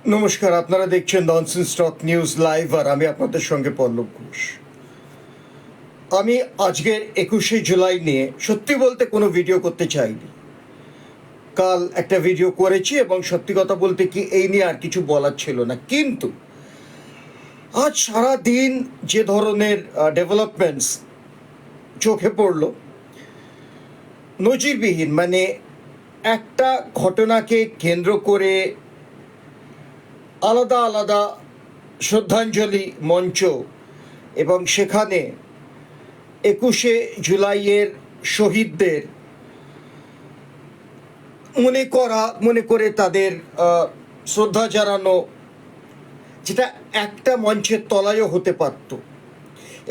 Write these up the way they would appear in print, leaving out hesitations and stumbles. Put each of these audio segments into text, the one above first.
নমস্কার, আপনারা দেখছেন ননসেন্স টক নিউজ লাইভ, আর আমি আপনাদের সঙ্গে পল্লব ঘোষ। আমি আজকের 21শে জুলাই নিয়ে সত্যি বলতে কোনো ভিডিও করতে চাইনি। কাল একটা ভিডিও করেছি এবং সত্যি কথা বলতে কি এই নিয়ে আর কিছু বলার ছিল না, কিন্তু আজ সারা দিন যে ধরনের ডেভেলপমেন্টস চোখে পড়ল, নজিরবিহীন। মানে একটা ঘটনাকে কেন্দ্র করে আলাদা আলাদা শ্রদ্ধাঞ্জলি মঞ্চ, এবং সেখানে 21শে জুলাইয়ের শহীদদের মনে করে তাদের শ্রদ্ধা জানানো, যেটা একটা মঞ্চের তলায়ও হতে পারত।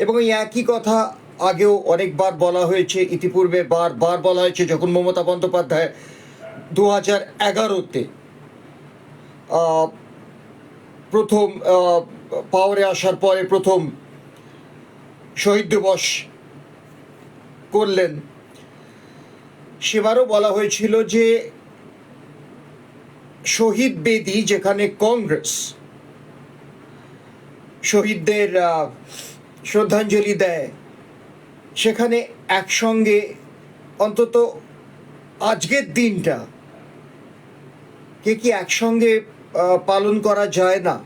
এবং এই একই কথা আগেও অনেকবার বলা হয়েছে, ইতিপূর্বে বারবার বলা হয়েছে। যখন মমতা বন্দ্যোপাধ্যায় 2011-তে প্রথম পাওয়ারে আসার পরে প্রথম শহীদ দিবস করলেন, সেবারও বলা হয়েছিল যে শহীদ বেদি যেখানে কংগ্রেস শহীদদের শ্রদ্ধাঞ্জলি দেয়, সেখানে একসঙ্গে অন্তত আজকের দিনটা কি একসঙ্গে পালন করা যায় না?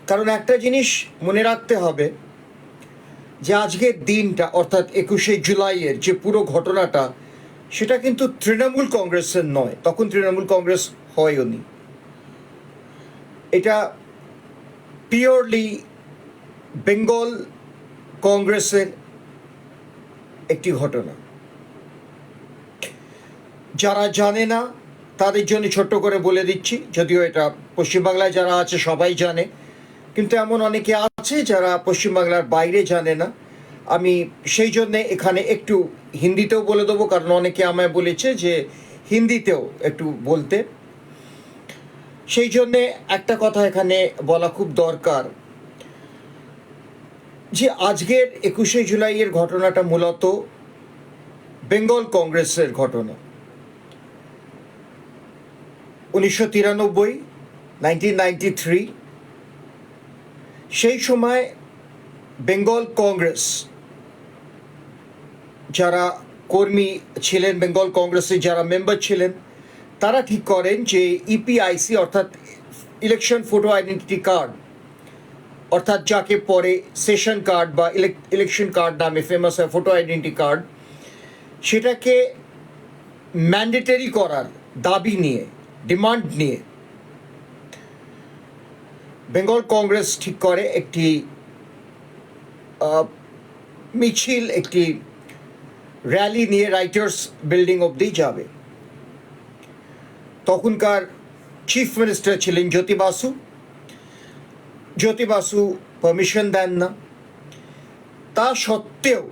কারণ একটা জিনিস মনে রাখতে হবে যে আজকের দিনটা অর্থাৎ 21শে জুলাইয়ের যে পুরো ঘটনাটা, সেটা কিন্তু তৃণমূল কংগ্রেসের নয়। তখন তৃণমূল কংগ্রেস হয়নি। এটা পিওরলি বেঙ্গল কংগ্রেসের একটি ঘটনা। যারা জানে না তাদের জন্য ছোট্ট করে বলে দিচ্ছি, যদিও এটা পশ্চিমবাংলায় যারা আছে সবাই জানে, কিন্তু এমন অনেকে আছে যারা পশ্চিমবাংলার বাইরে জানে না। আমি সেই জন্যে এখানে একটু হিন্দিতেও বলে দেবো, কারণ অনেকে আমায় বলেছে যে হিন্দিতেও একটু বলতে। সেই জন্যে একটা কথা এখানে বলা খুব দরকার, যে আজকের 21শে জুলাইয়ের ঘটনাটা মূলত বেঙ্গল কংগ্রেসের ঘটনা। 1993 সেই সময় বেঙ্গল কংগ্রেস যারা কর্মী ছিলেন, বেঙ্গল কংগ্রেসের যারা মেম্বার ছিলেন, তারা ঠিক করেন যে ইপিআইসি অর্থাৎ ইলেকশন ফটো আইডেন্টিটি কার্ড, অর্থাৎ যাকে পরে সেশন কার্ড বা ইলেকশন কার্ড নামে ফেমাস হয়, ফটো আইডেন্টিটি কার্ড, সেটাকে ম্যান্ডেটরি করার দাবি নিয়ে, ডিমান্ড নিয়ে বেঙ্গল কংগ্রেস ঠিক করে একটি মিছিল, একটি র্যালি নিয়ে রাইটার্স বিল্ডিং অবধি যাবে। তখনকার চিফ মিনিস্টার ছিলেন জ্যোতি বাসু পারমিশন দেন না। তা সত্ত্বেও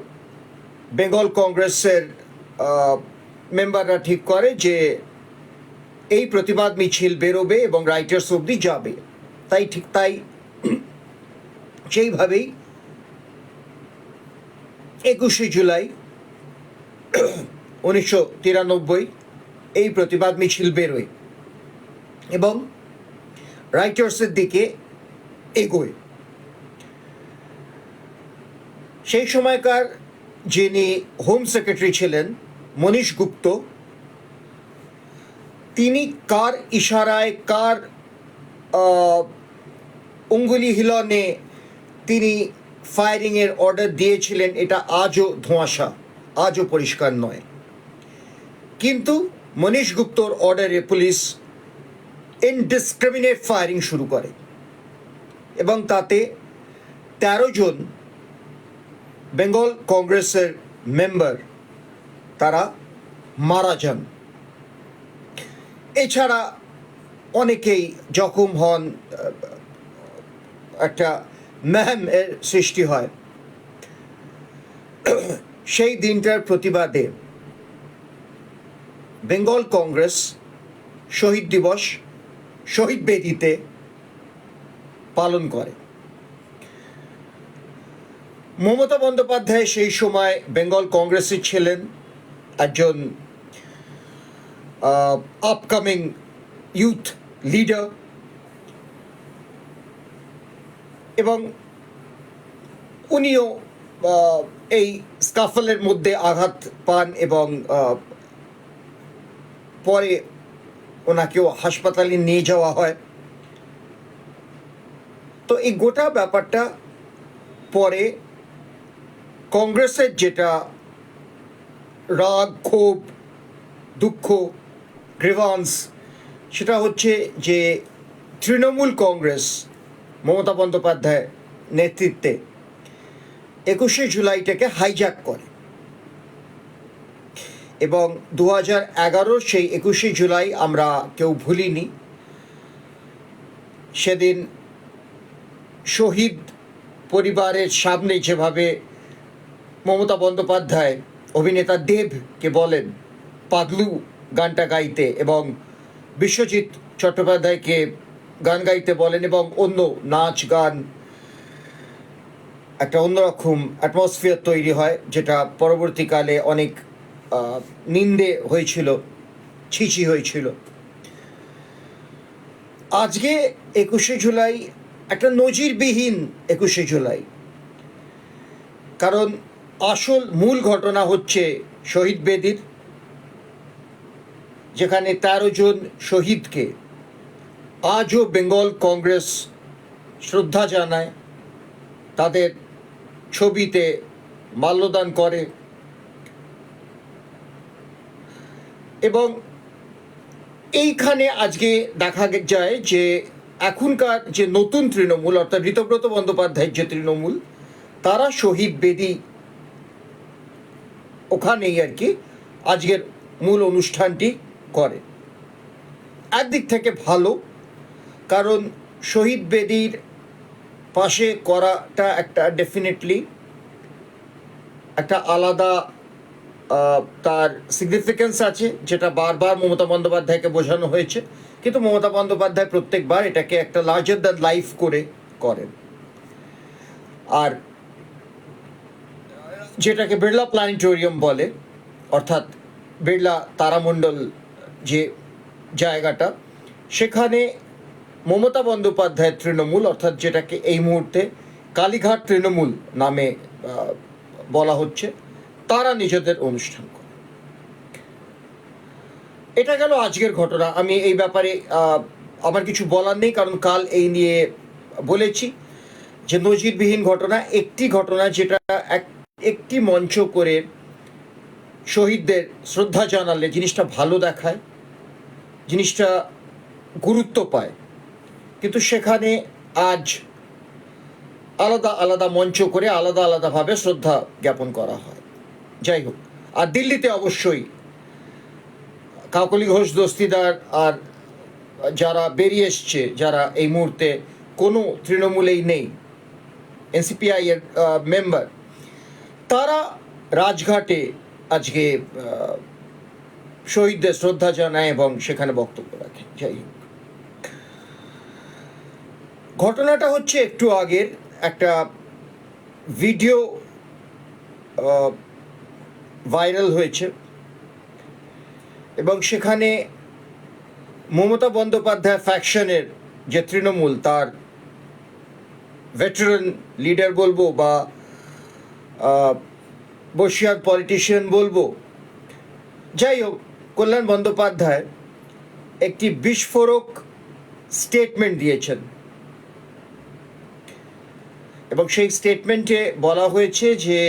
বেঙ্গল কংগ্রেসের মেম্বাররা ঠিক করে যে এই প্রতিবাদ মিছিল বেরোবে এবং রাইটার্স অবধি যাবে। তাই সেইভাবেই 21শে জুলাই 1993 এই প্রতিবাদ মিছিল বেরোয় এবং রাইটার্সের দিকে এগোয়। সেই সময়কার যিনি হোম সেক্রেটারি ছিলেন মনীশ গুপ্ত, তিনি কার ইশারায়, কার অঙ্গুলি হিলনে তিনি ফায়ারিংয়ের অর্ডার দিয়েছিলেন, এটা আজও ধোঁয়াশা, আজও পরিষ্কার নয়। কিন্তু মনীশ গুপ্তর অর্ডারে পুলিশ ইনডিসক্রিমিনেট ফায়ারিং শুরু করে এবং তাতে 13 জন বেঙ্গল কংগ্রেসের মেম্বার তারা মারা যান। এছাড়া অনেকেই জখম হন, একটা ম্যাহেমের সৃষ্টি হয়। সেই দিনটার প্রতিবাদে বেঙ্গল কংগ্রেস শহীদ দিবস শহীদ বেদিতে পালন করে। মমতা বন্দ্যোপাধ্যায় সেই সময় বেঙ্গল কংগ্রেসে ছিলেন, একজন আপকামিং ইউথ লিডার, এবং উনিও এই স্কাফলের মধ্যে আঘাত পান এবং পরে ওনাকেও হাসপাতালে নিয়ে যাওয়া হয়। তো এই গোটা ব্যাপারটা পরে কংগ্রেসের যেটা রাগ, ক্ষোভ, দুঃখ, গ্রিভান্স, সেটা হচ্ছে যে তৃণমূল কংগ্রেস মমতা বন্দ্যোপাধ্যায় নেতৃত্বে 21শে জুলাইটাকে হাইজ্যাক করে এবং 2011 সেই 21শে জুলাই আমরা কেউ ভুলিনি। সেদিন শহীদ পরিবারের সামনে যেভাবে মমতা বন্দ্যোপাধ্যায় অভিনেতা দেবকে বলেন পাগলু গানটা গাইতে এবং বিশ্বজিৎ চট্টোপাধ্যায়কে গান গাইতে বলেন এবং অন্য নাচ গান, একটা অন্যরকম অ্যাটমসফিয়ার তৈরি হয়, যেটা পরবর্তীকালে অনেক নিন্দে হয়েছিল, ছিছি হয়েছিল। আজকে 21শে জুলাই একটা নজিরবিহীন 21শে জুলাই, কারণ আসল মূল ঘটনা হচ্ছে শহীদ বেদির, যেখানে 13 জন শহীদকে আজও বেঙ্গল কংগ্রেস শ্রদ্ধা জানায়, তাদের ছবিতে মাল্যদান করে এবং এইখানে আজকে দেখা যায় যে এখনকার যে নতুন তৃণমূল, অর্থাৎ ঋতব্রত বন্দ্যোপাধ্যায়ের যে তৃণমূল, তারা শহীদ বেদি ওখানেই আর কি আজকের মূল অনুষ্ঠানটি করে। একদিক থেকে ভালো, কারণ শহীদ বেদির পাশে করাটা একটা ডেফিনেটলি একটা আলাদা তার সিগনিফিকেন্স আছে, যেটা বারবার মমতা বন্দ্যোপাধ্যায়কে বোঝানো হয়েছে, কিন্তু মমতা বন্দ্যোপাধ্যায় প্রত্যেকবার এটাকে একটা লার্জার দ্যান লাইফ করে করেন। আর যেটাকে বিড়লা প্ল্যানেটোরিয়াম বলে, অর্থাৎ বিড়লা তারামণ্ডল যে জায়গাটা, সেখানে মমতা বন্দ্যোপাধ্যায়ের তৃণমূল, অর্থাৎ যেটাকে এই মুহূর্তে কালীঘাট তৃণমূল নামে বলা হচ্ছে, তারা নিজেদের অনুষ্ঠান করে। এটা গেল আজকের ঘটনা। আমি এই ব্যাপারে আমার কিছু বলার নেই, কারণ কাল এই নিয়ে বলেছি যে নজিরবিহীন ঘটনা, একটি ঘটনা যেটা একটি মঞ্চ করে শহীদদের শ্রদ্ধা জানালে জিনিসটা ভালো দেখায়, জিনিসটা গুরুত্ব পায়, কিন্তু সেখানে আজ আলাদা আলাদা মঞ্চ করে আলাদা আলাদাভাবে শ্রদ্ধা জ্ঞাপন করা হয়। যাই হোক, আর দিল্লিতে অবশ্যই কাকলি ঘোষ দস্তিদার আর যারা বেরিয়ে এসছে, যারা এই মুহূর্তে কোনো তৃণমূলেই নেই, এনসিপিআই এর মেম্বার, তারা রাজঘাটে আজকে শহীদদের শ্রদ্ধা জানায় এবং সেখানে বক্তব্য রাখে। যাই হোক, ঘটনাটা হচ্ছে একটু আগের একটা ভিডিও ভাইরাল হয়েছে এবং সেখানে মমতা বন্দ্যোপাধ্যায় ফ্যাকশনের যে তৃণমূল, তার ভেটারান লিডার বলবো বা বর্ষিয়ান পলিটিশিয়ান বলবো, যাই হোক, কল্যাণ বন্দ্যোপাধ্যায় একটি বিস্ফোরক স্টেটমেন্ট দিয়েছেন এবং সেই স্টেটমেন্টে বলা হয়েছে যে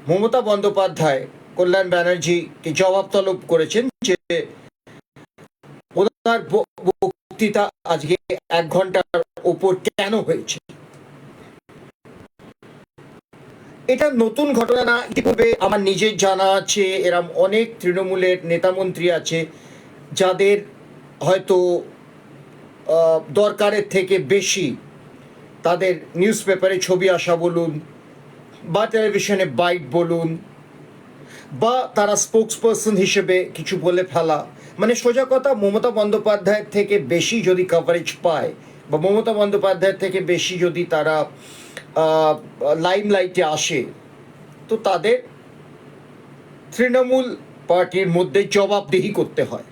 মমতা বন্দ্যোপাধ্যায় কল্যাণ ব্যানার্জিকে জবাব তলব করেছেন যে ওনার বক্তৃতা আজকে 1 ঘন্টার ওপর কেন হয়েছে। এটা নতুন ঘটনা না, ইতিপূর্বে আমার নিজের জানা আছে এরম অনেক তৃণমূলের নেতামন্ত্রী আছে যাদের হয়তো দরকারের থেকে বেশি তাদের নিউজ পেপারে ছবি আসা বলুন বা টেলিভিশনে বাইট বলুন বা তারা স্পোক্স পার্সন হিসেবে কিছু বলে ফেলা, মানে সোজা কথা, মমতা বন্দ্যোপাধ্যায়ের থেকে বেশি যদি কভারেজ পায় বা মমতা বন্দ্যোপাধ্যায়ের থেকে বেশি যদি তারা লাইমলাইটে আসে, তো তাদের তৃণমূল পার্টির মধ্যে জবাবদিহি করতে হয়।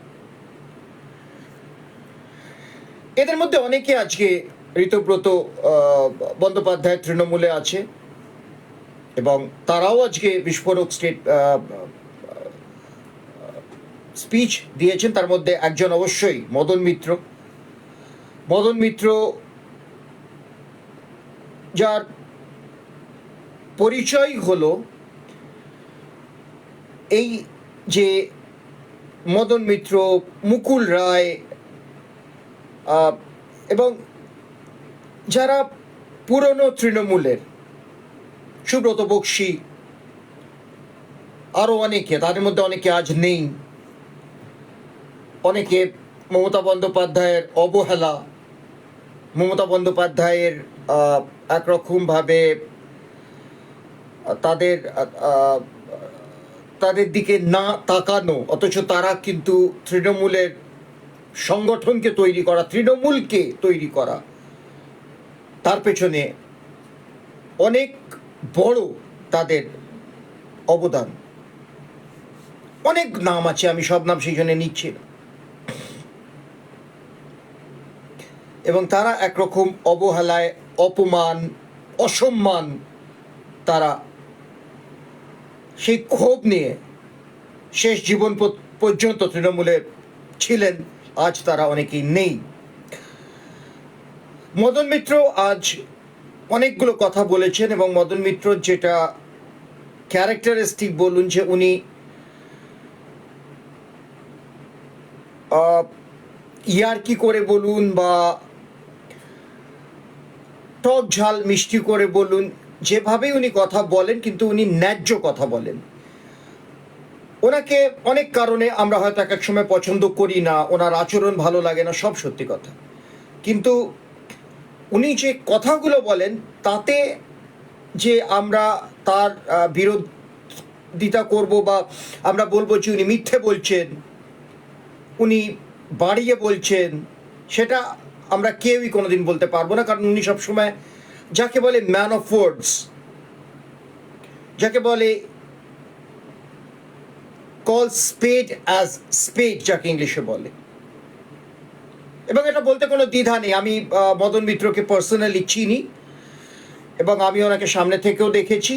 এদের মধ্যে অনেকে আজকে ঋতব্রত বন্দ্যোপাধ্যায় তৃণমূলে আছে এবং তারাও আজকে বিস্ফোরক স্পিচ দিয়েছেন। তার মধ্যে একজন অবশ্যই মদন মিত্র, যার পরিচয় হলো এই যে মদন মিত্র, মুকুল রায় এবং যারা পুরনো তৃণমূলের, সুব্রত বক্সী, আরও অনেকে, তাদের মধ্যে অনেকে আজ নেই। অনেকে মমতা বন্দ্যোপাধ্যায়ের অবহেলা, মমতা বন্দ্যোপাধ্যায়ের একরকমভাবে তাদের দিকে না তাকানো, অথচ তারা কিন্তু তৃণমূলের সংগঠনকে তৈরি করা, তৃণমূলকে তৈরি করা, তার পেছনে অনেক বড় তাদের অবদান। অনেক নাম আছে, আমি সব নাম সেই জন্য নিচ্ছি না। এবং তারা একরকম অবহেলায়, অপমান, অসম্মান, তারা সেই ক্ষোভ নিয়ে শেষ জীবন পর্যন্ত তৃণমূলে ছিলেন। আজ তারা অনেকেই নেই। মদন মিত্র আজ অনেকগুলো কথা বলেছেন এবং মদন মিত্র যেটা ক্যারেক্টারিস্টিক বলুন, যে উনি ইয়ার্কি করে বলুন বা টক ঝাল মিষ্টি করে বলুন, যেভাবে উনি কথা বলেন, কিন্তু উনি ন্যায্য কথা বলেন। ওনাকে অনেক কারণে আমরা হয়তো এক এক সময় পছন্দ করি না, ওনার আচরণ ভালো লাগে না, সব সত্যি কথা, কিন্তু উনি যে কথাগুলো বলেন তাতে যে আমরা তার বিরোধিতা করব বা আমরা বলবো যে উনি মিথ্যে বলছেন, উনি বাড়িয়ে বলছেন, সেটা আমরা কেউই কোনোদিন বলতে পারবো না। কারণ উনি সবসময় যাকে বলে ম্যান অফ ওয়ার্ডস, যাকে বলে কল স্পেড অ্যাজ স্পেড, যাকে ইংলিশে বলে, এবং এটা বলতে কোনো দ্বিধা নেই। আমি মদন মিত্রকে পার্সোনালি চিনি এবং আমি ওনাকে সামনে থেকেও দেখেছি,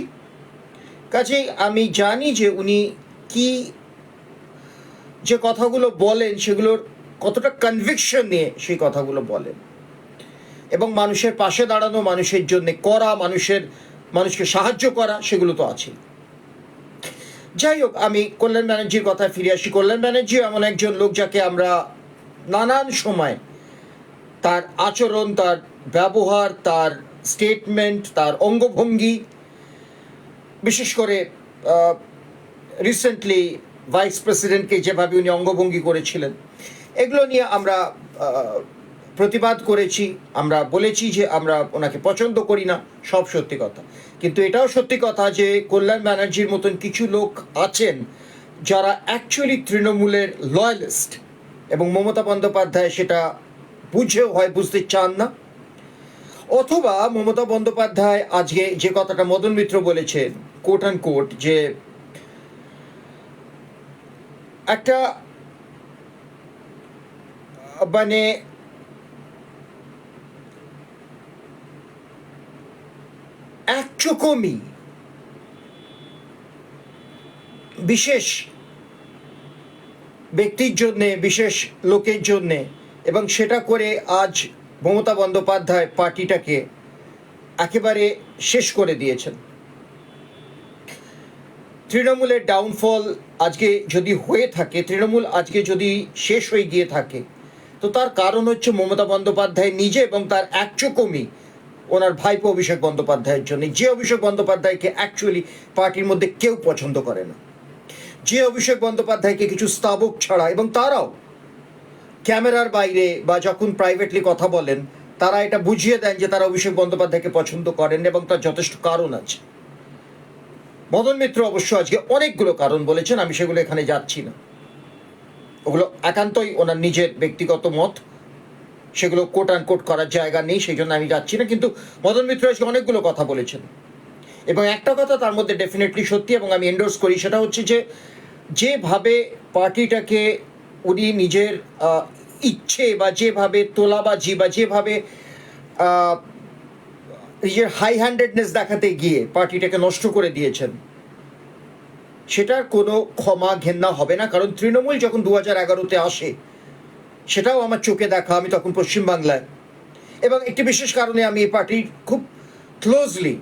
কাজেই আমি জানি যে উনি কি যে কথাগুলো বলেন সেগুলোর কতটা কনভিকশন নিয়ে সেই কথাগুলো বলেন, এবং মানুষের পাশে দাঁড়ানো, মানুষের জন্য করা, মানুষকে সাহায্য করা, সেগুলো তো আছেই। যাই হোক, আমি কল্যাণ ব্যানার্জির কথায় ফিরে আসি। কল্যাণ ব্যানার্জি এমন একজন লোক যাকে আমরা নানান সময় তার আচরণ, তার ব্যবহার, তার স্টেটমেন্ট, তার অঙ্গভঙ্গি, বিশেষ করে রিসেন্টলি ভাইস প্রেসিডেন্টকে যেভাবে উনি অঙ্গভঙ্গি করেছিলেন, এগুলো নিয়ে আমরা প্রতিবাদ করেছি। আমরা বলেছি যে আমরা ওনাকে পছন্দ করি না, সব সত্যি কথা। কিন্তু এটাও সত্যি কথা যে কল্যাণ ব্যানার্জির মতন কিছু লোক আছেন যারা অ্যাকচুয়ালি তৃণমূলের লয়ালিস্ট, এবং মমতা বন্দ্যোপাধ্যায় সেটা বুঝেও হয় বুঝতে চান না, অথবা মমতা বন্দ্যোপাধ্যায় আজকে যে কথাটা মদন মিত্র বলেছেন, কোট অ্যান্ড কোট, যে একটা মানে একচকমি বিশেষ ব্যক্তির জন্যে, বিশেষ লোকের জন্যে, এবং সেটা করে আজ মমতা বন্দ্যোপাধ্যায় পার্টিটাকে একেবারে শেষ করে দিয়েছেন। তৃণমূলের ডাউনফল আজকে যদি হয়ে থাকে, তৃণমূল আজকে যদি শেষ হয়ে গিয়ে থাকে, তো তার কারণ হচ্ছে মমতা বন্দ্যোপাধ্যায় নিজে এবং তার একচকমি ওনার ভাইপো অভিষেক বন্দ্যোপাধ্যায়ের জন্য, যে অভিষেক বন্দ্যোপাধ্যায়কে অ্যাকচুয়ালি পার্টির মধ্যে কেউ পছন্দ করে না, যে অভিষেক বন্দ্যোপাধ্যায়কে কিছু স্তাবক ছাড়া, এবং তারাও ক্যামেরার বাইরে বা যখন প্রাইভেটলি কথা বলেন, তারা এটা বুঝিয়ে দেন যে তারা অভিষেক বন্দ্যোপাধ্যায়কে পছন্দ করেন, এবং তার যথেষ্ট কারণ আছে। মদন মিত্র অবশ্য আজকে অনেকগুলো কারণ বলেছেন, আমি সেগুলো এখানে যাচ্ছি না, ওগুলো একান্তই ওনার নিজের ব্যক্তিগত মত, সেগুলো কোট অ্যান্ড কোট করার জায়গা নেই, সেই জন্য আমি যাচ্ছি না। কিন্তু মদন মিত্র আজকে অনেকগুলো কথা বলেছেন, এবং একটা কথা তার মধ্যে ডেফিনেটলি সত্যি এবং আমি এন্ডোর্স করি, সেটা হচ্ছে যে যেভাবে পার্টিটাকে উনি নিজের ইচ্ছে বা যেভাবে তোলাবাজি বা যেভাবে আহ, নিজের হাই হ্যান্ডেডনেস দেখাতে গিয়ে পার্টিটাকে নষ্ট করে দিয়েছেন, সেটার কোনো ক্ষমা ঘেন্না হবে না। কারণ তৃণমূল যখন 2011-তে আসে, সেটাও আমার চোখে দেখা, আমি তখন পশ্চিমবাংলায়, এবং একটি বিশেষ কারণে আমি এই পার্টির খুব ক্লোজলি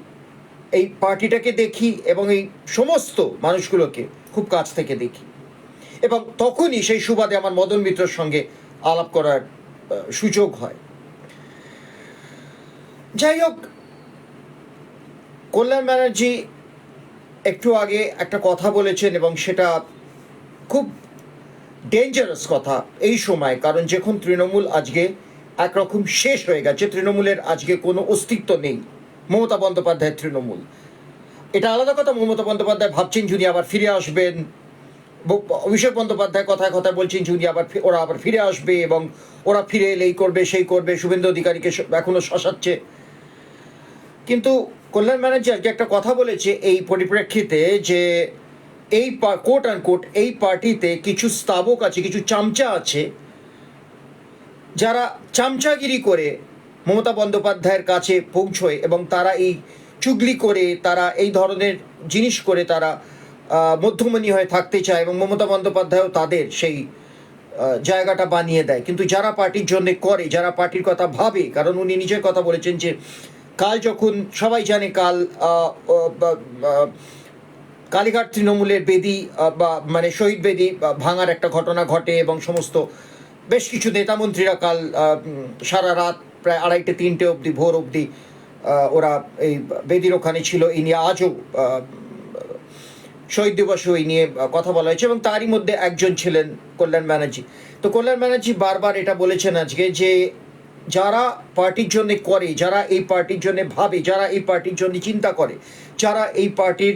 এই পার্টিটাকে দেখি এবং এই সমস্ত মানুষগুলোকে খুব কাছ থেকে দেখি, এবং তখনই সেই সুবাদে আমার মদন মিত্রর সঙ্গে আলাপ করার সুযোগ হয়। যাই হোক, কল্যাণ ব্যানার্জি একটু আগে একটা কথা বলেছেন এবং সেটা খুব ডেঞ্জারাস কথা এই সময়। কারণ যখন তৃণমূল আজকে একরকম শেষ হয়ে গেছে, তৃণমূলের আজকে কোনো অস্তিত্ব নেই, মমতা বন্দ্যোপাধ্যায়ের তৃণমূল। এটা আলাদা কথা, মমতা বন্দ্যোপাধ্যায় ভাবছেন যদি আবার ফিরে আসবেন, অভিষেক বন্দ্যোপাধ্যায় কথায় কথায় বলছেন যদি ওরা আবার ফিরে আসবে এবং ওরা ফিরে এলে এই করবে সেই করবে, শুভেন্দু অধিকারীকে এখনো শাসাচ্ছে। কিন্তু কল্যাণ ব্যানার্জি আজকে একটা কথা বলেছে এই পরিপ্রেক্ষিতে যে এই কোট অ্যান্ড কোট এই পার্টিতে কিছু স্তাবক আছে, কিছু চামচা আছে, যারা চামচাগিরি করে মমতা বন্দ্যোপাধ্যায়ের কাছে পৌঁছয় এবং তারা এই চুগলি করে, তারা এই ধরনের জিনিস করে তারা মধ্যমণি হয়ে থাকতে চায় এবং মমতা বন্দ্যোপাধ্যায়ও তাদের সেই জায়গাটা বানিয়ে দেয়। কিন্তু যারা পার্টির জন্য করে, যারা পার্টির কথা ভাবে, কারণ উনি নিজের কথা বলেছেন যে কাল যখন সবাই জানে কাল কালীঘাট তৃণমূলের বেদি বা মানে শহীদ বেদি ভাঙার একটা ঘটনা ঘটে এবং সমস্ত বেশ কিছু নেতামন্ত্রীরা কাল সারা রাত প্রায় 2:30-3টে অবধি, ভোর অবধি ওরা এই বেদির ওখানে ছিল। এই নিয়ে আজও শহীদ দিবসও এই নিয়ে কথা বলা হয়েছে এবং তারই মধ্যে একজন ছিলেন কল্যাণ ব্যানার্জি। তো কল্যাণ ব্যানার্জি বারবার এটা বলেছেন আজকে যে যারা পার্টির জন্য করে, যারা এই পার্টির জন্য ভাবে, যারা এই পার্টির জন্য চিন্তা করে, যারা এই পার্টির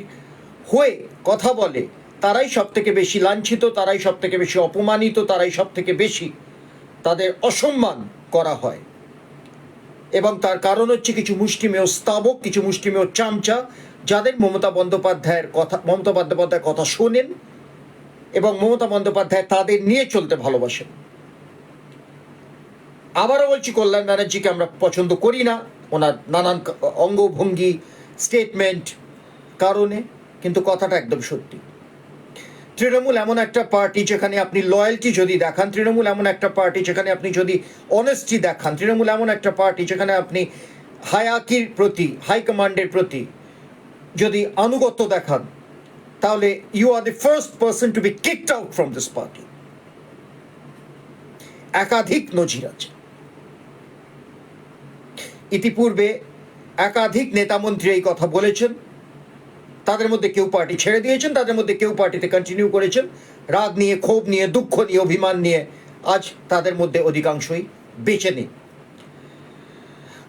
হয়ে কথা বলে, তারাই সব থেকে বেশি লাঞ্ছিত, তারাই সব থেকে বেশি অপমানিত, তারাই সব থেকে বেশি তাদের অসম্মান করা হয়। এবং তার কারণ হচ্ছে কিছু মুষ্টিমেয় স্তাবক, কিছু মুষ্টিমেয় চামচা, যাদের মমতা বন্দ্যোপাধ্যায়ের কথা শোনেন এবং মমতা বন্দ্যোপাধ্যায় তাদের নিয়ে চলতে ভালোবাসেন। আবারও বলছি, কল্যাণ ব্যানার্জিকে আমরা পছন্দ করি না ওনার নানান অঙ্গভঙ্গি, স্টেটমেন্ট কারণে, কিন্তু কথাটা একদম সত্যি। তৃণমূল এমন একটা পার্টি যেখানে আপনি লয়্যালটি যদি দেখান, তৃণমূল এমন একটা পার্টি যেখানে আপনি যদি অনেস্টি দেখান, তৃণমূল এমন একটা পার্টি যেখানে আপনি হায়াকির প্রতি, হাইকমান্ডের প্রতি যদি আনুগত্য দেখান, তাহলে you are the first person to be kicked out from this party. একাধিক নজির আছে, ইতিপূর্বে একাধিক নেতামন্ত্রী এই কথা বলেছেন। তাদের মধ্যে কেউ পার্টি ছেড়ে দিয়েছেন, তাদের মধ্যে কেউ পার্টিতে কন্টিনিউ করেছেন, রাগ নিয়ে, ক্ষোভ নিয়ে, দুঃখ নিয়ে, অভিমান নিয়ে। আজ তাদের মধ্যে অধিকাংশই বেঁচে নেই।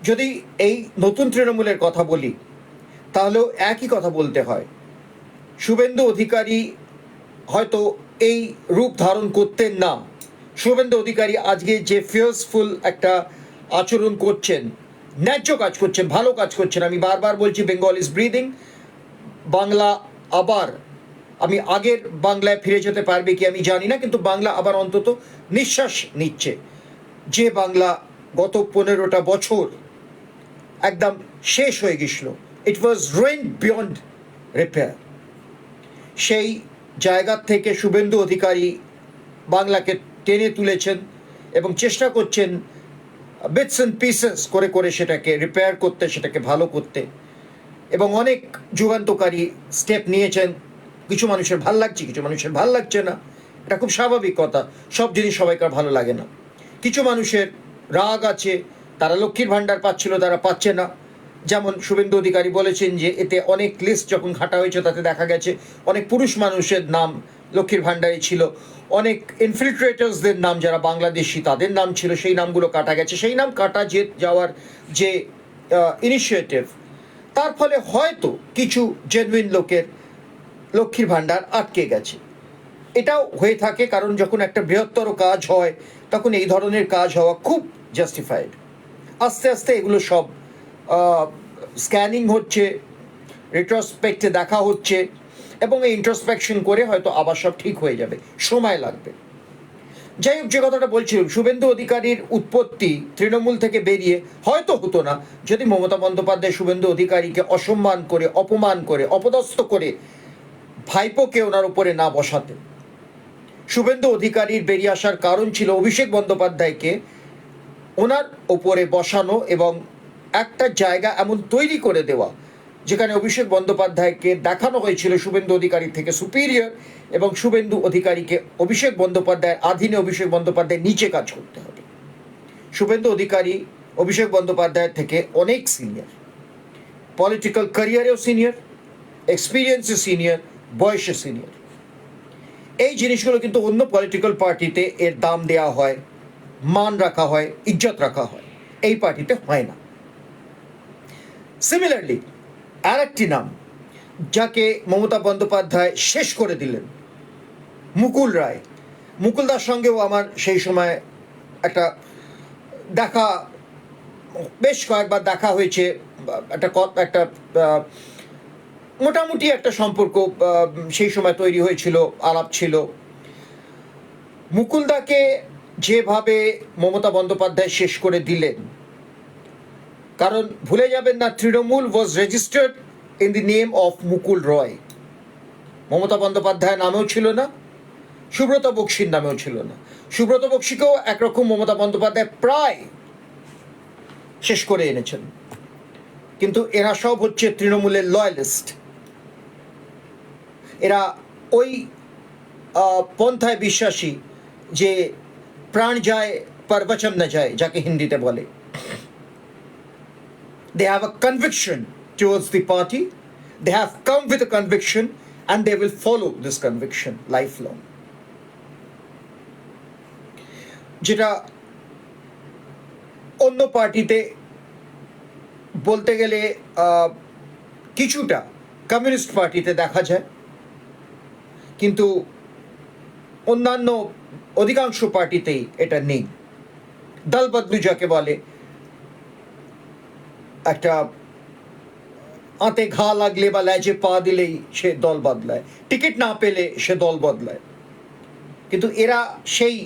যদি এই নতুন তৃণমূলের কথা বলি, তাহলেও একই কথা বলতে হয়। শুভেন্দু অধিকারী হয়তো এই রূপ ধারণ করতেন না। শুভেন্দু অধিকারী আজকে যে ফিয়ার্সফুল একটা আচরণ করছেন, ন্যায্য কাজ করছেন, ভালো কাজ করছেন। আমি বারবার বলছি, বেঙ্গল ইজ ব্রিদিং। বাংলা আবার, আমি আগের বাংলায় ফিরে যেতে পারবে কি আমি জানি না, কিন্তু বাংলা আবার অন্তত নিঃশ্বাস নিচ্ছে। যে বাংলা গত 15টা বছর একদম শেষ হয়ে গেছিল, ইট ওয়াজ রুইন্ড বিয়ন্ড রিপেয়ার, সেই জায়গা থেকে শুভেন্দু অধিকারী বাংলাকে টেনে তুলেছেন এবং চেষ্টা করছেন বিটস অ্যান্ড পিসেস করে করে সেটাকে রিপেয়ার করতে, সেটাকে ভালো করতে, এবং অনেক যুগান্তকারী স্টেপ নিয়েছেন। কিছু মানুষের ভাল লাগছে, কিছু মানুষের ভাল লাগছে না, এটা খুব স্বাভাবিক কথা। সব জিনিস সবাইকার ভালো লাগে না। কিছু মানুষের রাগ আছে, তারা লক্ষ্মীর ভাণ্ডার পাচ্ছিল, তারা পাচ্ছে না। যেমন শুভেন্দু অধিকারী বলেছেন যে এতে অনেক লিস্ট যখন ঘাটা হয়েছে তাতে দেখা গেছে অনেক পুরুষ মানুষের নাম লক্ষ্মীর ভাণ্ডারে ছিল, অনেক ইনফিল্ট্রেটার্সদের নাম যারা বাংলাদেশি তাদের নাম ছিল, সেই নামগুলো কাটা গেছে। সেই নাম কাটা যাওয়ার যে ইনিশিয়েটিভ, তার ফলে হয়তো কিছু জেনুইন লোকের লক্ষ্মীর ভাণ্ডার আটকে গেছে। এটাও হয়ে থাকে, কারণ যখন একটা বৃহত্তর কাজ হয় তখন এই ধরনের কাজ হওয়া খুব জাস্টিফাইড। আস্তে আস্তে এগুলো সব স্ক্যানিং হচ্ছে, রেট্রোস্পেক্টে দেখা হচ্ছে, এবং এই ইন্ট্রোস্পেকশন করে হয়তো আবার সব ঠিক হয়ে যাবে, সময় লাগবে। যাই হোক, যে কথাটা বলছিলাম, শুভেন্দু অধিকারীর উৎপত্তি তৃণমূল থেকে বেরিয়ে হয়তো হতো না যদি মমতা বন্দ্যোপাধ্যায় শুভেন্দু অধিকারীকে অসম্মান করে, অপমান করে, অপদস্থ করে ভাইপোকে ওনার উপরে না বসাতেন। শুভেন্দু অধিকারীর বেরিয়ে আসার কারণ ছিল অভিষেক বন্দ্যোপাধ্যায়কে ওনার ওপরে বসানো এবং একটা জায়গা এমন তৈরি করে দেওয়া যেখানে অভিষেক বন্দ্যোপাধ্যায়কে দেখানো হয়েছিল শুভেন্দু অধিকারী থেকে সুপিরিয়র, এবং শুভেন্দু অধিকারীকে অভিষেক বন্দ্যোপাধ্যায়ের আধীনে অভিষেক বন্দ্যোপাধ্যায়ের নিচে কাজ করতে হবে। শুভেন্দু অধিকারী অভিষেক বন্দ্যোপাধ্যায়ের থেকে অনেক সিনিয়র, পলিটিক্যাল ক্যারিয়ারেও সিনিয়র, এক্সপিরিয়েন্সে সিনিয়র, বয়সে সিনিয়র। এই জিনিসগুলো কিন্তু অন্য পলিটিক্যাল পার্টিতে এর দাম দেওয়া হয়, মান রাখা হয়, ইজ্জত রাখা হয়, এই পার্টিতে হয় না। সিমিলারলি আর একটি নাম যাকে মমতা বন্দ্যোপাধ্যায় শেষ করে দিলেন, মুকুল রায়। মুকুলদার সঙ্গেও আমার সেই সময় একটা দেখা, বেশ কয়েকবার দেখা হয়েছে, একটা মোটামুটি একটা সম্পর্ক সেই সময় তৈরি হয়েছিল, আলাপ ছিল। মুকুলদাকে যেভাবে মমতা বন্দ্যোপাধ্যায় শেষ করে দিলেন, কারণ ভুলে যাবেন না, Trinamool was registered in the name of Mukul Roy. Mamata Bandyopadhyay নামেও ছিল না, সুব্রত বক্সির নামেও ছিল না। সুব্রত বক্সিকেও একরকম মমতা বন্দ্যোপাধ্যায় প্রায় শেষ করে এনেছেন, কিন্তু এরা সব হচ্ছে তৃণমূলের লয়ালিস্ট। এরা ওই পন্থায় বিশ্বাসী যে প্রাণ যায় পর বচন না যায়, যাকে হিন্দিতে বলে। They have a conviction towards the party, they have come with a conviction and they will follow this conviction lifelong. যেটা অন্য পার্টিতে বলতে গেলে কিছুটা কমিউনিস্ট পার্টিতে দেখা যায়, কিন্তু অন্যান্য অধিকাংশ পার্টিতেই এটা নেই। দল বদলু যাকে বলে, একটা আঁতে ঘা লাগলে বা ল্যাজে পা দিলেই সে দল বদলায়, টিকিট না পেলে সে দল বদলায়। কিন্তু এরা সেই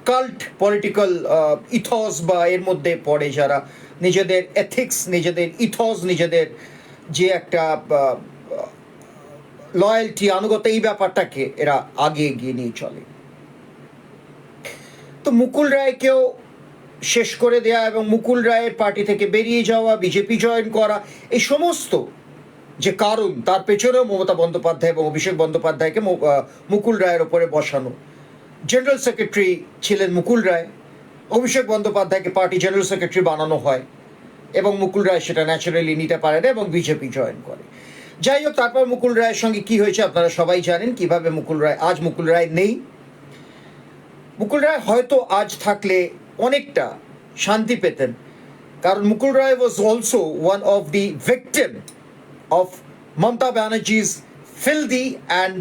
কাল্ট পলিটিক্যাল ইথস বা এর মধ্যে পড়ে, যারা নিজেদের এথিক্স, নিজেদের ইথস, নিজেদের যে একটা লয়্যালটি, আনুগত্য, এই ব্যাপারটাকে এরা আগে এগিয়ে নিয়ে চলে। তো মুকুল রায়কেও শেষ করে দেয়া এবং মুকুল রায়ের পার্টি থেকে বেরিয়ে যাওয়া, বিজেপি জয়েন করা, এই সমস্ত যে কারণ, তার পেছনেও মমতা বন্দ্যোপাধ্যায় এবং অভিষেক বন্দ্যোপাধ্যায়কে মুকুল রায়ের ওপরে বসানো। জেনারেল সেক্রেটারি ছিলেন মুকুল রায়, অভিষেক বন্দ্যোপাধ্যায়কে পার্টি জেনারেল সেক্রেটারি বানানো হয় এবং মুকুল রায় সেটা ন্যাচারালি নিতে পারে না এবং বিজেপি জয়েন করে। যাই হোক, তারপর মুকুল রায়ের সঙ্গে কি হয়েছে আপনারা সবাই জানেন, কিভাবে মুকুল রায় নেই। মুকুল রায় হয়তো আজ থাকলে অনেকটা শান্তি পেতেন, কারণ Mukul Roy was also one of the victim of Mamata Banerjee's filthy and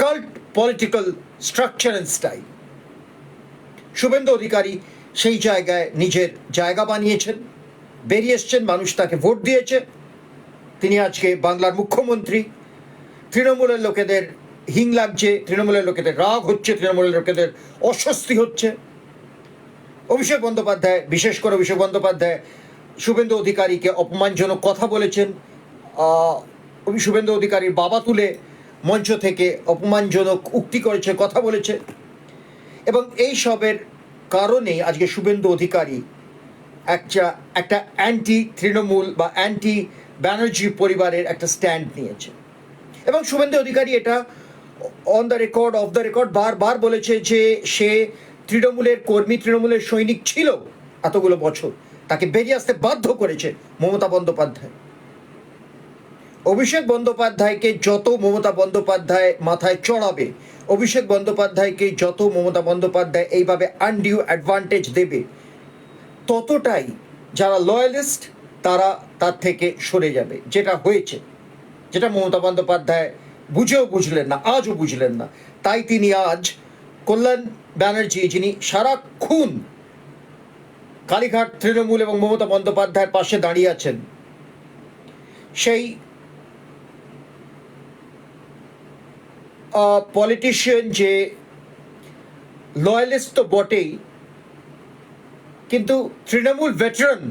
cult political structure and style. Suvendu Adhikari সেই জায়গায় নিজের জায়গা বানিয়েছেন, বেরিয়ে এসছেন, মানুষ তাকে ভোট দিয়েছে, তিনি আজকে বাংলার মুখ্যমন্ত্রী। তৃণমূলের লোকেদের হিং লাগছে, তৃণমূলের লোকেদের রাগ হচ্ছে, তৃণমূলের লোকেদের অস্বস্তি হচ্ছে। অভিষেক বন্দ্যোপাধ্যায়, বিশেষ করে অভিষেক বন্দ্যোপাধ্যায় শুভেন্দু অধিকারীকে অপমানজনক কথা বলেছেন, শুভেন্দু অধিকারীর বাবা তুলে মঞ্চ থেকে অপমানজনক উক্তি করেছে, কথা বলেছে, এবং এই সবের কারণেই আজকে শুভেন্দু অধিকারী একটা অ্যান্টি তৃণমূল বা অ্যান্টি ব্যানার্জি পরিবারের একটা স্ট্যান্ড নিয়েছে। এবং শুভেন্দু অধিকারী এটা on the record, of the record বারবার বলেছে যে সে তৃণমূলের কর্মী, তৃণমূলের সৈনিক ছিল এতগুলো বছর, তাকে বেরিয়ে আসতে বাধ্য করেছে মমতা বন্দ্যোপাধ্যায়। অভিষেক বন্দ্যোপাধ্যায়কে যত মমতা বন্দ্যোপাধ্যায় মাথায় চড়াবে, অভিষেক বন্দ্যোপাধ্যায়কে যত মমতা বন্দ্যোপাধ্যায় এইভাবে আনডিউ অ্যাডভান্টেজ দেবে, ততটাই যারা লয়ালিস্ট তারা তার থেকে সরে যাবে। যেটা হয়েছে, যেটা মমতা বন্দ্যোপাধ্যায় বুঝেও বুঝলেন না, আজও বুঝলেন না, তাই তিনি আজ কল্যাণ ব্যানার্জি, যিনি সারাক্ষণ কালীঘাট তৃণমূল এবং মমতা বন্দ্যোপাধ্যায়ের পাশে দাঁড়িয়ে আছেন, সেই পলিটিশিয়ান যে লয়ালিস্ট তো বটেই, কিন্তু তৃণমূল ভেটারান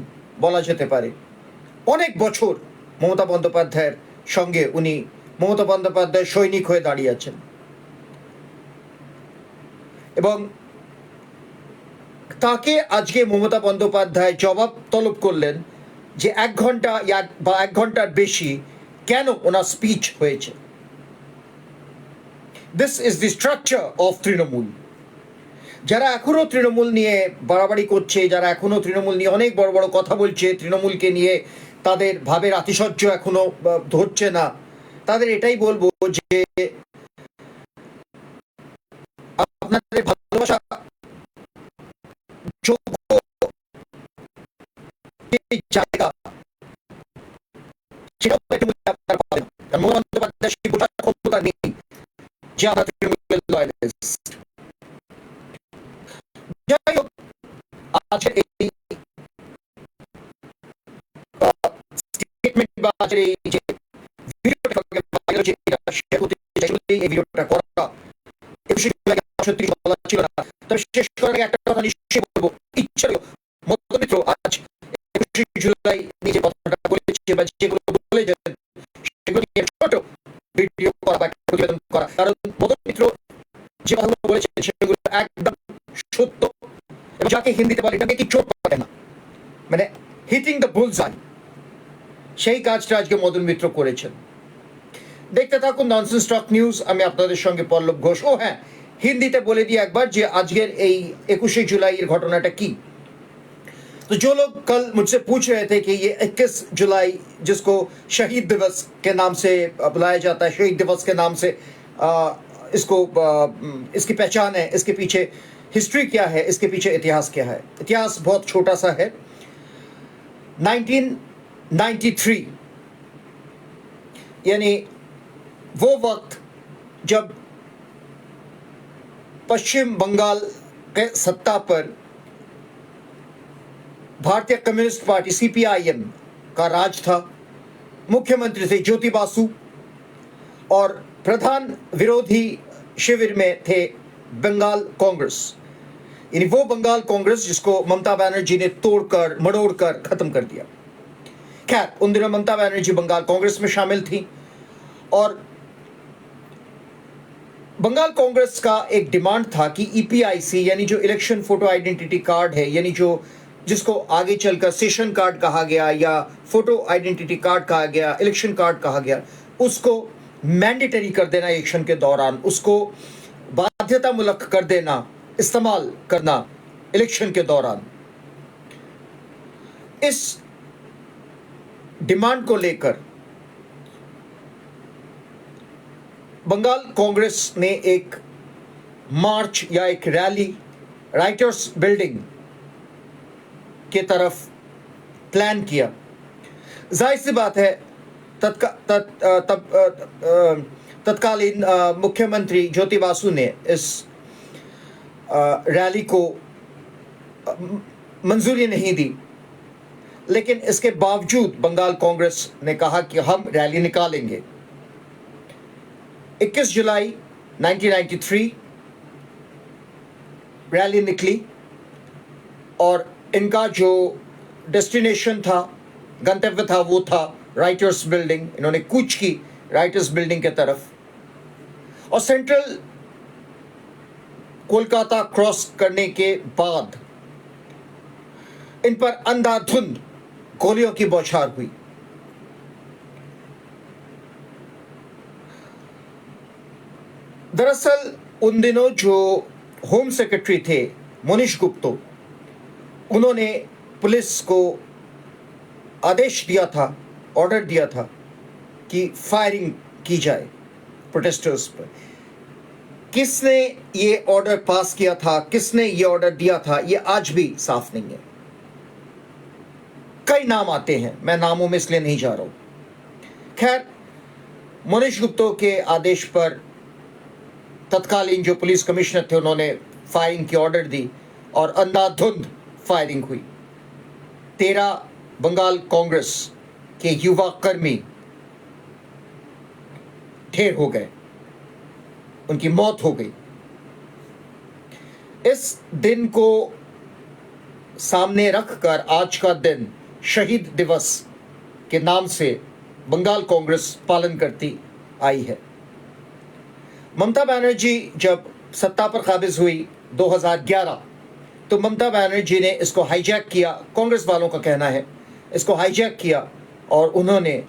বলা যেতে পারে। অনেক বছর মমতা বন্দ্যোপাধ্যায়ের সঙ্গে উনি মমতা বন্দ্যোপাধ্যায় সৈনিক হয়ে দাঁড়িয়ে আছেন, এবং তাকে আজকে মমতা বন্দ্যোপাধ্যায় জবাব তলব করলেন যে 1 ঘন্টা বা 1 ঘন্টার বেশি কেন ওনার স্পিচ হয়েছে। This is the structure of Trinamool. যারা এখনো তৃণমূল নিয়ে বাড়াবাড়ি করছে, যারা এখনো তৃণমূল নিয়ে অনেক বড় বড় কথা বলছে, তৃণমূলকে নিয়ে তাদের ভাবের আতিশয্য এখনো ধরছে না, তাদের এটাই বলবো যে আপনাদের ভালোবাসা যোগ্য জায়গা সেটাও আপনারা পাবেন, কারণ মমতা বন্দ্যোপাধ্যায় সেই বোঝার ক্ষমতা নেই যে আমরা তৃণমূলের লয়ালিস্ট। যাই হোক, আজকের এই স্টেটমেন্ট বা আজকের এই যে ভিডিওটা শেয়ার করতে চাইছিলাম, এই ভিডিওটা করা সত্যি বলা ছিল না, তবে শেষ করার আগে একটা কথা নিশ্চয়ই বলবো, ইচ্ছা মতমিত্র আজ 21 জুলাই নিজে কথাটা বলেছে বা যেগুলো বলেছেন সেগুলো নিয়ে ছোট ভিডিও করা বা প্রতিবেদন করা, কারণ মতমিত্র যে কথাগুলো বলেছেন সেগুলো একদম সত্য, এবং যাকে হিন্দিতে বলে এটাকে কি চোট পাবে না, মানে হিটিং দ্য বুলসআই, সেই কাজটা আজকে মদন মিত্র করেছেন। দেখতে থাকুন ননসেন্স টক নিউজ, আমি আপনাদের সঙ্গে পল্লব ঘোষ। ও হ্যাঁ, হিন্দিতে বলে দিই একবার যে আজকের এই 21 जुलाई घटनाटा की। तो जो लोग कल मुझसे पूछ रहे थे कि ये 21 जुलाई जिसको शहीद दिवस के नाम से बुलाया जाता है, शहीद दिवस के नाम से इसको इसकी पहचान है, इसके पीछे हिस्ट्री क्या है, इसके पीछे इतिहास क्या है। इतिहास बहुत छोटा सा है। 1993 यानी वो वक्त जब पश्चिम बंगाल के सत्ता पर भारतीय कम्युनिस्ट पार्टी सीपीआईएम का राज था। मुख्यमंत्री थे ज्योति बासु और प्रधान विरोधी शिविर में थे बंगाल कांग्रेस, यानी वो बंगाल कांग्रेस जिसको ममता बनर्जी ने तोड़कर मड़ोड़कर खत्म कर दिया। खैर, उन दिनों ममता बनर्जी बंगाल कांग्रेस में शामिल थी, और बंगाल कांग्रेस का एक डिमांड था कि ईपीआईसी यानी जो इलेक्शन फोटो आइडेंटिटी कार्ड है, यानी जो जिसको आगे चलकर सेशन कार्ड कहा गया या फोटो आइडेंटिटी कार्ड कहा गया, इलेक्शन कार्ड कहा गया, उसको मैंडेटरी कर देना इलेक्शन के दौरान, उसको बाध्यतामूलक कर देना, इस्तेमाल करना इलेक्शन के दौरान। इस डिमांड को लेकर बंगाल कांग्रेस ने एक मार्च या एक रैली राइटर्स बिल्डिंग के तरफ प्लान किया। जाहिर सी बात है, तत्कालीन मुख्यमंत्री ज्योति बासु ने इस रैली को मंजूरी नहीं दी, लेकिन इसके बावजूद बंगाल कांग्रेस ने कहा कि हम रैली निकालेंगे। 21 जुलाई 1993 रैली निकली, और इनका जो डेस्टिनेशन था, गंतव्य था, वो था राइटर्स बिल्डिंग। इन्होंने कूच की राइटर्स बिल्डिंग के तरफ, और सेंट्रल कोलकाता क्रॉस करने के बाद इन पर अंधाधुंध गोलियों की बौछार हुई। दरअसल उन दिनों जो होम सेक्रेटरी थे मनीष गुप्ता, उन्होंने पुलिस को आदेश दिया था, ऑर्डर दिया था कि फायरिंग की जाए प्रोटेस्टर्स पर। किसने ये ऑर्डर पास किया था, किसने ये ऑर्डर दिया था, ये आज भी साफ नहीं है। कई नाम आते हैं, मैं नामों में इसलिए नहीं जा रहा हूं। खैर, मनीष गुप्ता के आदेश पर तत्कालीन जो पुलिस कमिश्नर थे, उन्होंने फायरिंग की ऑर्डर दी, और अंधाधुंध फायरिंग हुई। 13 बंगाल कांग्रेस के युवा कर्मी ढेर हो गए, उनकी मौत हो गई। इस दिन को सामने रखकर आज का दिन शहीद दिवस के नाम से बंगाल कांग्रेस पालन करती आई है। ममता बनर्जी जब सत्ता पर काबिज हुई 2011, तो ममता बनर्जी ने इसको हाईजैक किया। कांग्रेस वालों का कहना है इसको हाईजैक किया और उन्होंने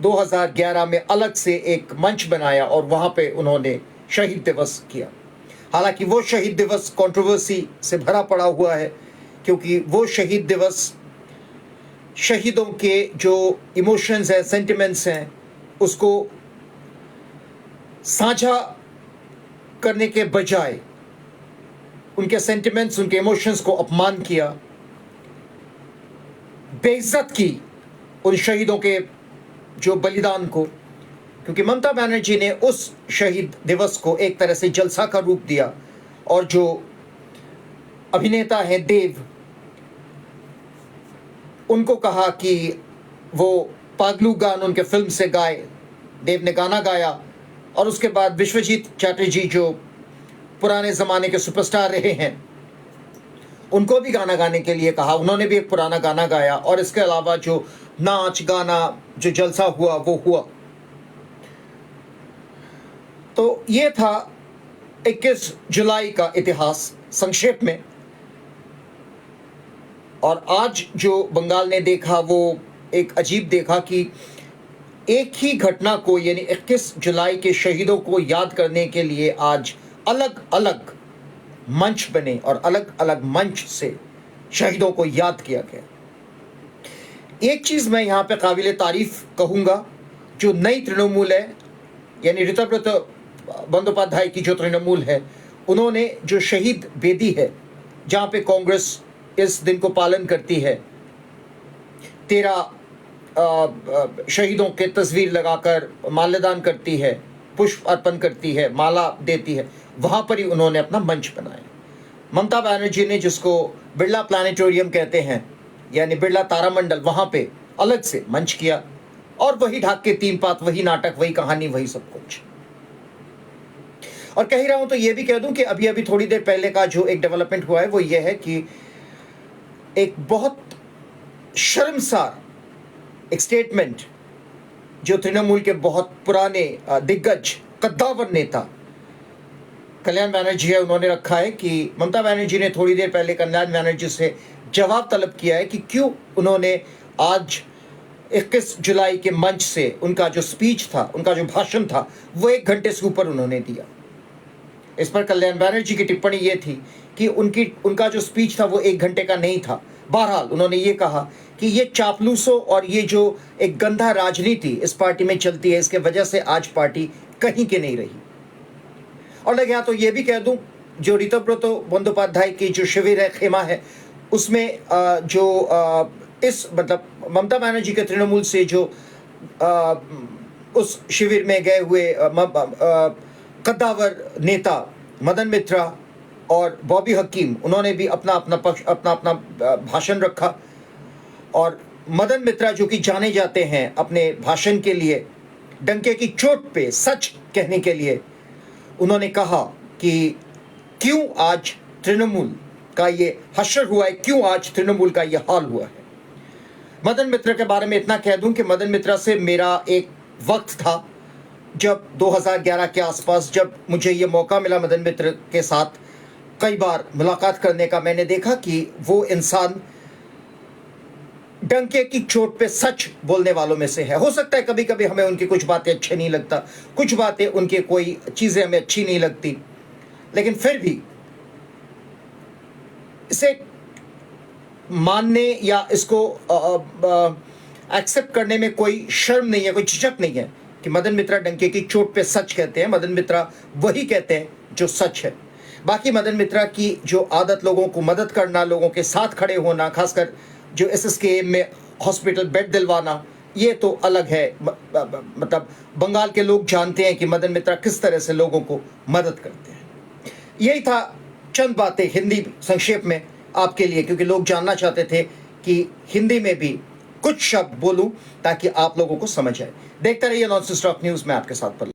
2011 में अलग से एक मंच बनाया और वहां पे उन्होंने शहीद दिवस किया। हालांकि वो शहीद दिवस कंट्रोवर्सी से भरा पड़ा हुआ है, क्योंकि वो शहीद दिवस शहीदों के जो इमोशंस हैं, सेंटिमेंट्स हैं, उसको साझा करने के बजाय उनके सेंटिमेंट्स, उनके इमोशंस को अपमान किया, बेइज्जत की उन शहीदों के जो बलिदान को। क्योंकि ममता बनर्जी ने उस शहीद दिवस को एक तरह से जलसा का रूप दिया और जो अभिनेता हैं देव, उनको कहा कि वो पागलू गान उनके फिल्म से गाए। देव ने गाना गाया और उसके बाद विश्वजीत चैटर्जी जो पुराने ज़माने के सुपरस्टार रहे हैं, उनको भी गाना गाने के लिए कहा। उन्होंने भी एक पुराना गाना गाया और इसके अलावा जो नाच गाना, जो जलसा हुआ, वो हुआ। तो ये था 21 जुलाई का इतिहास संक्षेप में। और आज जो बंगाल ने देखा वो एक अजीब देखा कि एक ही घटना को, यानी 21 जुलाई के शहीदों को याद करने के लिए आज अलग अलग मंच बने और अलग अलग मंच से शहीदों को याद किया गया। एक चीज़ मैं यहाँ पे काबिल तारीफ कहूँगा, जो नई तृणमूल है, यानी ऋतव्रत बंदोपाध्याय की जो तृणमूल है, उन्होंने जो शहीद बेदी है जहाँ पे कांग्रेस इस दिन को पालन करती है, 13 शहीदों के तस्वीर लगाकर माल्यादान करती है, पुष्प अर्पण करती है, माला देती है, वहाँ पर ही उन्होंने अपना मंच बनाया। ममता बनर्जी ने, जिसको बिरला प्लानिटोरियम कहते हैं, यानी बिरला तारामंडल, वहाँ पे अलग से मंच किया और वही ढाक के 3 पात, वही नाटक, वही कहानी, वही सब कुछ। और कह ही रहा हूँ तो ये भी कह दूं कि अभी अभी थोड़ी देर पहले का जो एक डेवलपमेंट हुआ है वो ये है कि एक बहुत शर्मसार एक स्टेटमेंट जो तृणमूल के बहुत पुराने दिग्गज कद्दावर नेता कल्याण बनर्जी है, उन्होंने रखा है कि ममता बनर्जी ने थोड़ी देर पहले कल्याण बनर्जी से जवाब तलब किया है कि क्यों उन्होंने आज 21 जुलाई के मंच से उनका जो स्पीच था, उनका जो भाषण था, वो 1 घंटे से ऊपर उन्होंने दिया। इस पर कल्याण बनर्जी की टिप्पणी ये थी कि उनका जो स्पीच था वो 1 घंटे का नहीं था। बहरहाल उन्होंने ये कहा कि ये चापलूसों और ये जो एक गंदा राजनीति इस पार्टी में चलती है, इसके वजह से आज पार्टी कहीं की नहीं रही। और लगे यहाँ तो ये भी कह दूं, जो ऋतव्रत बंदोपाध्याय की जो शिविर है, खेमा है, उसमें इस मतलब ममता बनर्जी के तृणमूल से जो उस शिविर में गए हुए कद्दावर नेता मदन मित्रा और बॉबी हकीम, उन्होंने भी अपना भाषण रखा। और मदन मित्रा जो कि जाने जाते हैं अपने भाषण के लिए, डंके की चोट पे सच कहने के लिए, उन्होंने कहा कि क्यों आज तृणमूल का ये हश्र हुआ है, क्यों आज तृणमूल का ये हाल हुआ है। मदन मित्रा के बारे में इतना कह दूं कि मदन मित्रा से मेरा एक वक्त था जब 2011 के आसपास, जब मुझे ये मौका मिला मदन मित्र के साथ कई बार मुलाकात करने का, मैंने देखा कि वो इंसान डंके की चोट पे सच बोलने वालों में से है। हो सकता है कभी कभी हमें उनकी कुछ बातें अच्छी नहीं लगता, कुछ बातें उनके कोई चीज़ें हमें अच्छी नहीं लगती, लेकिन फिर भी इसे मानने या इसको एक्सेप्ट करने में कोई शर्म नहीं है, कोई झिझक नहीं है कि मदन मित्रा डंके की चोट पे सच कहते हैं। मदन मित्रा वही कहते हैं जो सच है। बाकी मदन मित्रा की जो आदत, लोगों को मदद करना, लोगों के साथ खड़े होना, खासकर जो SSKM में हॉस्पिटल बेड दिलवाना, ये तो अलग है। मतलब बंगाल के लोग जानते हैं कि मदन मित्रा किस तरह से लोगों को मदद करते हैं। यही था चंद बातें हिंदी संक्षेप में आपके लिए, क्योंकि लोग जानना चाहते थे कि हिंदी में भी कुछ शब्द बोलूं ताकि आप लोगों को समझ आए। देखते रहिए नॉनसेंस टॉक न्यूज में आपके साथ पर।